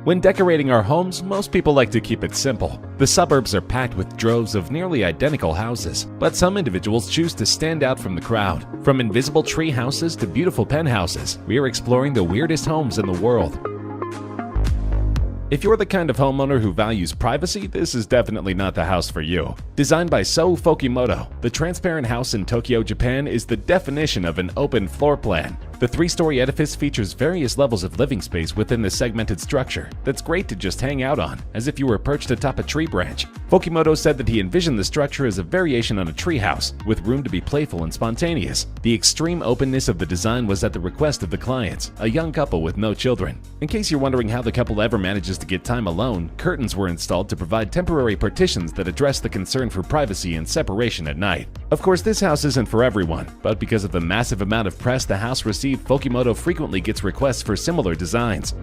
When decorating our homes, most people like to keep it simple. The suburbs are packed with droves of nearly identical houses, but some individuals choose to stand out from the crowd. From invisible tree houses to beautiful penthouses, we are exploring the weirdest homes in the world. If you're the kind of homeowner who values privacy, this is definitely not the house for you. Designed by Sou Fukimoto, the transparent house in Tokyo, Japan is the definition of an open floor plan. The three-story edifice features various levels of living space within the segmented structure that's great to just hang out on, as if you were perched atop a tree branch. Fukimoto said that he envisioned the structure as a variation on a treehouse, with room to be playful and spontaneous. The extreme openness of the design was at the request of the clients, a young couple with no children. In case you're wondering how the couple ever manages to get time alone, curtains were installed to provide temporary partitions that address the concern for privacy and separation at night. Of course, this house isn't for everyone, but because of the massive amount of press the house received, Fukimoto frequently gets requests for similar designs.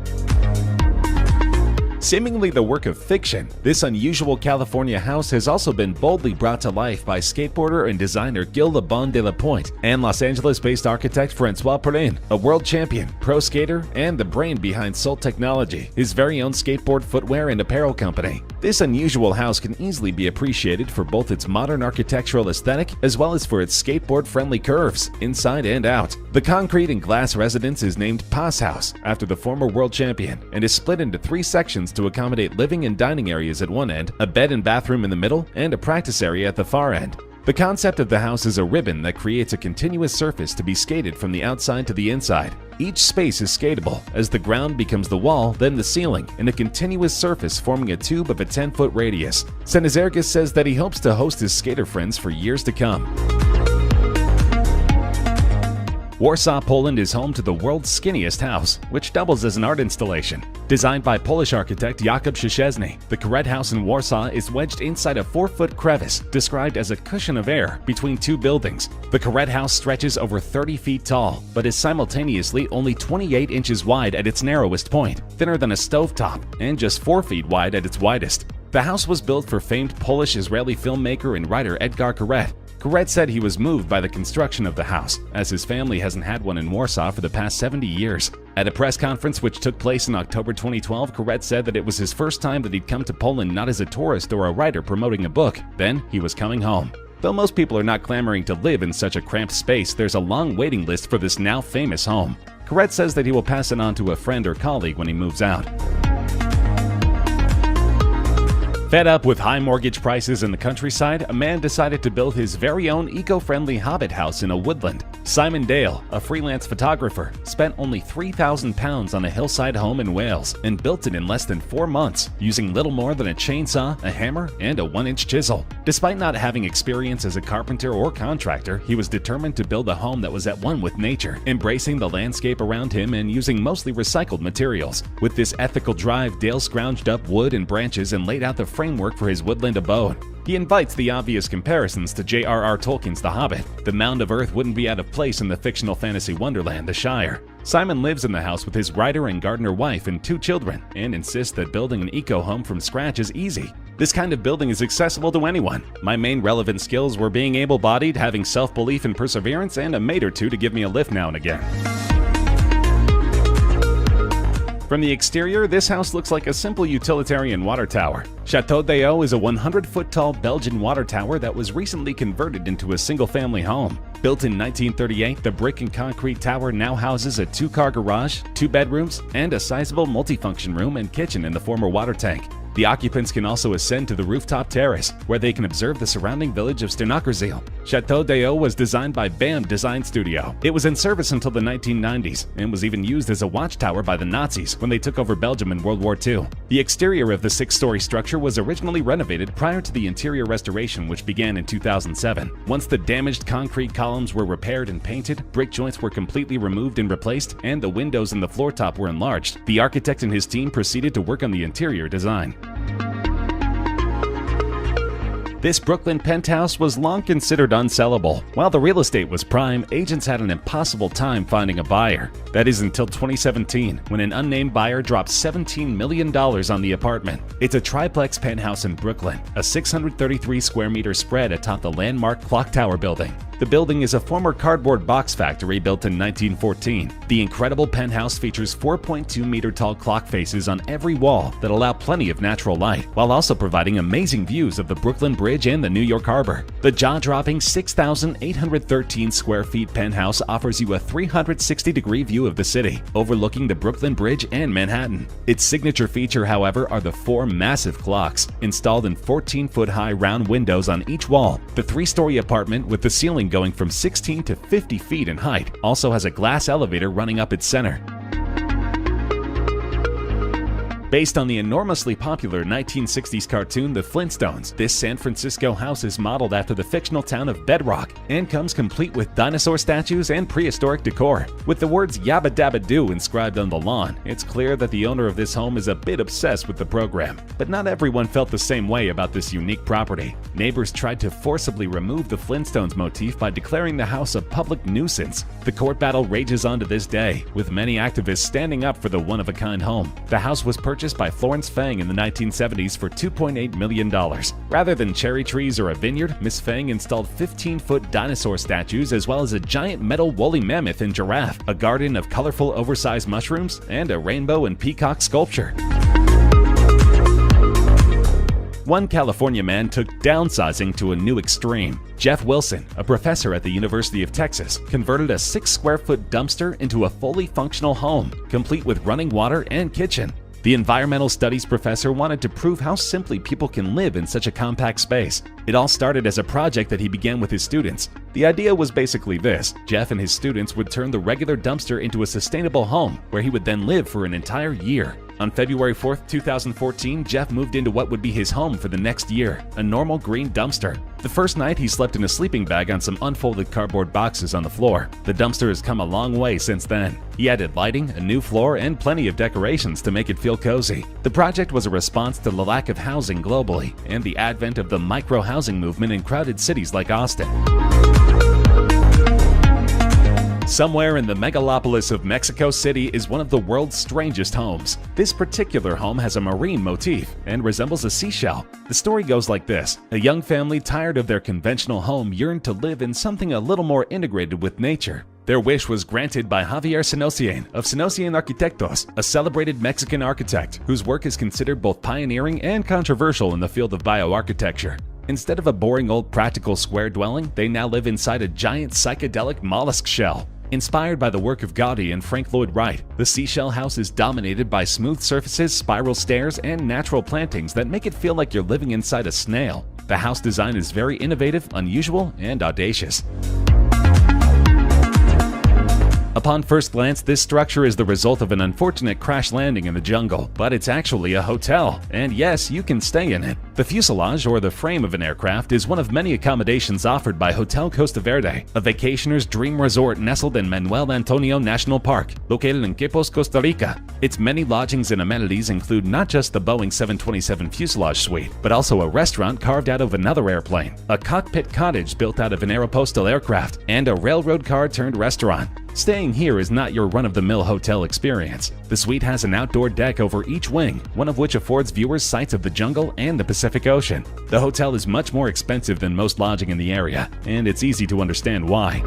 Seemingly the work of fiction, this unusual California house has also been boldly brought to life by skateboarder and designer Gil Le Bon de la Pointe and Los Angeles-based architect Francois Perrin, a world champion, pro skater, and the brain behind Salt Technology, his very own skateboard footwear and apparel company. This unusual house can easily be appreciated for both its modern architectural aesthetic as well as for its skateboard-friendly curves, inside and out. The concrete and glass residence is named Paz House after the former world champion and is split into 3 sections to accommodate living and dining areas at one end, a bed and bathroom in the middle, and a practice area at the far end. The concept of the house is a ribbon that creates a continuous surface to be skated from the outside to the inside. Each space is skatable, as the ground becomes the wall, then the ceiling, and a continuous surface forming a tube of a 10-foot radius. Senizergis says that he hopes to host his skater friends for years to come. Warsaw, Poland is home to the world's skinniest house, which doubles as an art installation. Designed by Polish architect Jakub Szczesny, the Karet House in Warsaw is wedged inside a 4-foot crevice, described as a cushion of air between 2 buildings. The Karet House stretches over 30 feet tall, but is simultaneously only 28 inches wide at its narrowest point, thinner than a stovetop, and just 4 feet wide at its widest. The house was built for famed Polish-Israeli filmmaker and writer Edgar Karet. Karet said he was moved by the construction of the house, as his family hasn't had one in Warsaw for the past 70 years. At a press conference which took place in October 2012, Karet said that it was his first time that he'd come to Poland not as a tourist or a writer promoting a book. Then he was coming home. Though most people are not clamoring to live in such a cramped space, there's a long waiting list for this now famous home. Karet says that he will pass it on to a friend or colleague when he moves out. Fed up with high mortgage prices in the countryside, a man decided to build his very own eco-friendly hobbit house in a woodland. Simon Dale, a freelance photographer, spent only £3,000 on a hillside home in Wales and built it in less than 4 months, using little more than a chainsaw, a hammer, and a 1-inch chisel. Despite not having experience as a carpenter or contractor, he was determined to build a home that was at one with nature, embracing the landscape around him and using mostly recycled materials. With this ethical drive, Dale scrounged up wood and branches and laid out the framework for his woodland abode. He invites the obvious comparisons to J.R.R. Tolkien's The Hobbit. The mound of earth wouldn't be out of place in the fictional fantasy wonderland, the Shire. Simon lives in the house with his writer and gardener wife and 2 children, and insists that building an eco-home from scratch is easy. This kind of building is accessible to anyone. My main relevant skills were being able-bodied, having self-belief and perseverance, and a maid or 2 to give me a lift now and again. From the exterior, this house looks like a simple utilitarian water tower. Chateau d'Eau is a 100-foot-tall Belgian water tower that was recently converted into a single-family home. Built in 1938, the brick and concrete tower now houses a 2-car garage, 2 bedrooms, and a sizable multifunction room and kitchen in the former water tank. The occupants can also ascend to the rooftop terrace, where they can observe the surrounding village of Sternakerziel. Chateau d'Eau was designed by BAM Design Studio. It was in service until the 1990s, and was even used as a watchtower by the Nazis when they took over Belgium in World War II. The exterior of the 6-story structure was originally renovated prior to the interior restoration, which began in 2007. Once the damaged concrete columns were repaired and painted, brick joints were completely removed and replaced, and the windows in the floor top were enlarged. The architect and his team proceeded to work on the interior design. This Brooklyn penthouse was long considered unsellable. While the real estate was prime, agents had an impossible time finding a buyer. That is until 2017, when an unnamed buyer dropped $17 million on the apartment. It's a triplex penthouse in Brooklyn, a 633 square meter spread atop the landmark Clock Tower building. The building is a former cardboard box factory built in 1914. The incredible penthouse features 4.2-meter tall clock faces on every wall that allow plenty of natural light, while also providing amazing views of the Brooklyn Bridge and the New York Harbor. The jaw-dropping 6,813 square feet penthouse offers you a 360-degree view of the city, overlooking the Brooklyn Bridge and Manhattan. Its signature feature, however, are the 4 massive clocks, installed in 14-foot-high round windows on each wall. The 3-story apartment, with the ceiling going from 16 to 50 feet in height, also has a glass elevator running up its center. Based on the enormously popular 1960s cartoon The Flintstones, this San Francisco house is modeled after the fictional town of Bedrock and comes complete with dinosaur statues and prehistoric decor. With the words Yabba Dabba Doo inscribed on the lawn, it's clear that the owner of this home is a bit obsessed with the program. But not everyone felt the same way about this unique property. Neighbors tried to forcibly remove the Flintstones motif by declaring the house a public nuisance. The court battle rages on to this day, with many activists standing up for the one-of-a-kind home. The house was purchased by Florence Fang in the 1970s for $2.8 million. Rather than cherry trees or a vineyard, Miss Fang installed 15-foot dinosaur statues as well as a giant metal woolly mammoth and giraffe, a garden of colorful oversized mushrooms, and a rainbow and peacock sculpture. One California man took downsizing to a new extreme. Jeff Wilson, a professor at the University of Texas, converted a 6-square-foot dumpster into a fully functional home, complete with running water and kitchen. The environmental studies professor wanted to prove how simply people can live in such a compact space. It all started as a project that he began with his students. The idea was basically this: Jeff and his students would turn the regular dumpster into a sustainable home, where he would then live for an entire year. On February 4, 2014, Jeff moved into what would be his home for the next year, a normal green dumpster. The first night, he slept in a sleeping bag on some unfolded cardboard boxes on the floor. The dumpster has come a long way since then. He added lighting, a new floor, and plenty of decorations to make it feel cozy. The project was a response to the lack of housing globally and the advent of the micro-housing movement in crowded cities like Austin. Somewhere in the megalopolis of Mexico City is one of the world's strangest homes. This particular home has a marine motif and resembles a seashell. The story goes like this: a young family tired of their conventional home yearned to live in something a little more integrated with nature. Their wish was granted by Javier Senocian of Senocian Arquitectos, a celebrated Mexican architect whose work is considered both pioneering and controversial in the field of bioarchitecture. Instead of a boring old practical square dwelling, they now live inside a giant psychedelic mollusk shell. Inspired by the work of Gaudi and Frank Lloyd Wright, the seashell house is dominated by smooth surfaces, spiral stairs, and natural plantings that make it feel like you're living inside a snail. The house design is very innovative, unusual, and audacious. Upon first glance, this structure is the result of an unfortunate crash landing in the jungle, but it's actually a hotel, and yes, you can stay in it. The fuselage, or the frame of an aircraft, is one of many accommodations offered by Hotel Costa Verde, a vacationer's dream resort nestled in Manuel Antonio National Park, located in Quepos, Costa Rica. Its many lodgings and amenities include not just the Boeing 727 fuselage suite, but also a restaurant carved out of another airplane, a cockpit cottage built out of an Aeropostale aircraft, and a railroad car-turned-restaurant. Staying here is not your run-of-the-mill hotel experience. The suite has an outdoor deck over each wing, one of which affords viewers sights of the jungle and the Pacific Ocean. The hotel is much more expensive than most lodging in the area, and it's easy to understand why.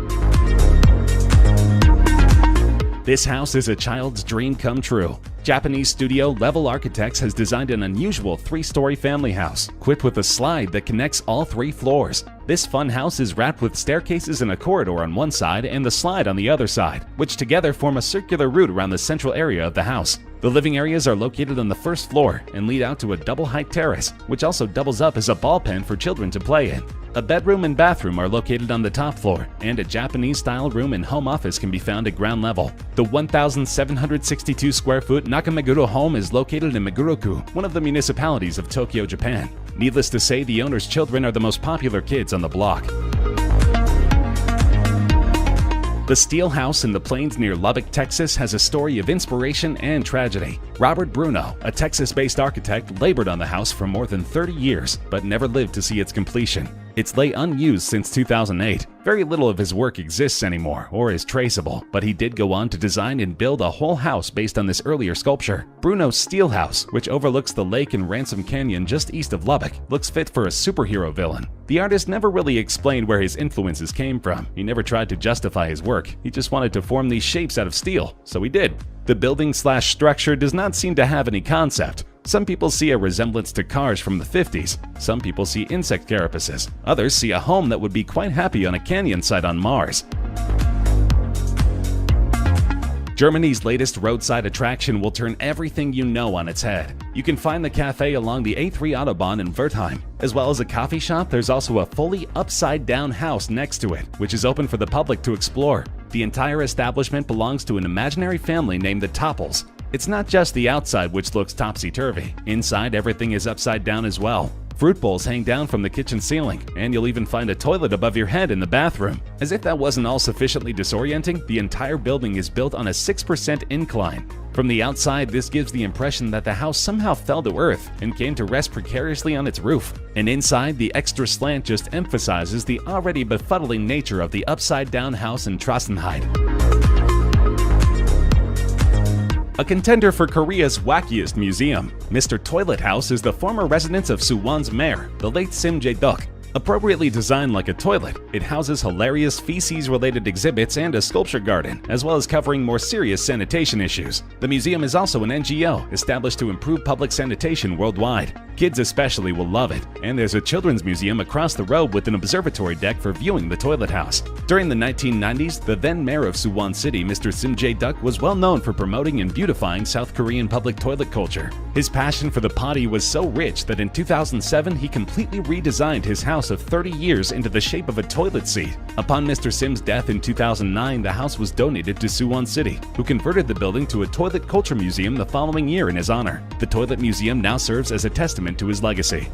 This house is a child's dream come true. Japanese studio Level Architects has designed an unusual 3-story family house, equipped with a slide that connects all 3 floors. This fun house is wrapped with staircases in a corridor on one side and the slide on the other side, which together form a circular route around the central area of the house. The living areas are located on the first floor and lead out to a double-height terrace, which also doubles up as a ball pen for children to play in. A bedroom and bathroom are located on the top floor, and a Japanese-style room and home office can be found at ground level. The 1,762 square foot Nakameguro home is located in Meguro-ku, one of the municipalities of Tokyo, Japan. Needless to say, the owner's children are the most popular kids on the block. The Steel House in the plains near Lubbock, Texas has a story of inspiration and tragedy. Robert Bruno, a Texas-based architect, labored on the house for more than 30 years, but never lived to see its completion. It's lay unused since 2008. Very little of his work exists anymore or is traceable, but he did go on to design and build a whole house based on this earlier sculpture. Bruno's Steel House, which overlooks the lake in Ransom Canyon just east of Lubbock, looks fit for a superhero villain. The artist never really explained where his influences came from. He never tried to justify his work. He just wanted to form these shapes out of steel, so he did. The building/structure does not seem to have any concept. Some people see a resemblance to cars from the 50s. Some people see insect carapaces. Others see a home that would be quite happy on a canyon site on Mars. Germany's latest roadside attraction will turn everything you know on its head. You can find the cafe along the A3 Autobahn in Wertheim. As well as a coffee shop, there's also a fully upside-down house next to it, which is open for the public to explore. The entire establishment belongs to an imaginary family named the Toppels. It's not just the outside which looks topsy-turvy. Inside, everything is upside down as well. Fruit bowls hang down from the kitchen ceiling, and you'll even find a toilet above your head in the bathroom. As if that wasn't all sufficiently disorienting, the entire building is built on a 6% incline. From the outside, this gives the impression that the house somehow fell to earth and came to rest precariously on its roof. And inside, the extra slant just emphasizes the already befuddling nature of the upside-down house in Trossenheide. A contender for Korea's wackiest museum, Mr. Toilet House is the former residence of Suwon's mayor, the late Sim Jae-duk. Appropriately designed like a toilet, it houses hilarious feces-related exhibits and a sculpture garden, as well as covering more serious sanitation issues. The museum is also an NGO established to improve public sanitation worldwide. Kids especially will love it, and there's a children's museum across the road with an observatory deck for viewing the toilet house. During the 1990s, the then mayor of Suwon City, Mr. Sim Jae-duk, was well known for promoting and beautifying South Korean public toilet culture. His passion for the potty was so rich that in 2007 he completely redesigned his house of 30 years into the shape of a toilet seat. Upon Mr. Sim's death in 2009, the house was donated to Suwon City, who converted the building to a toilet culture museum the following year in his honor. The toilet museum now serves as a testament to his legacy.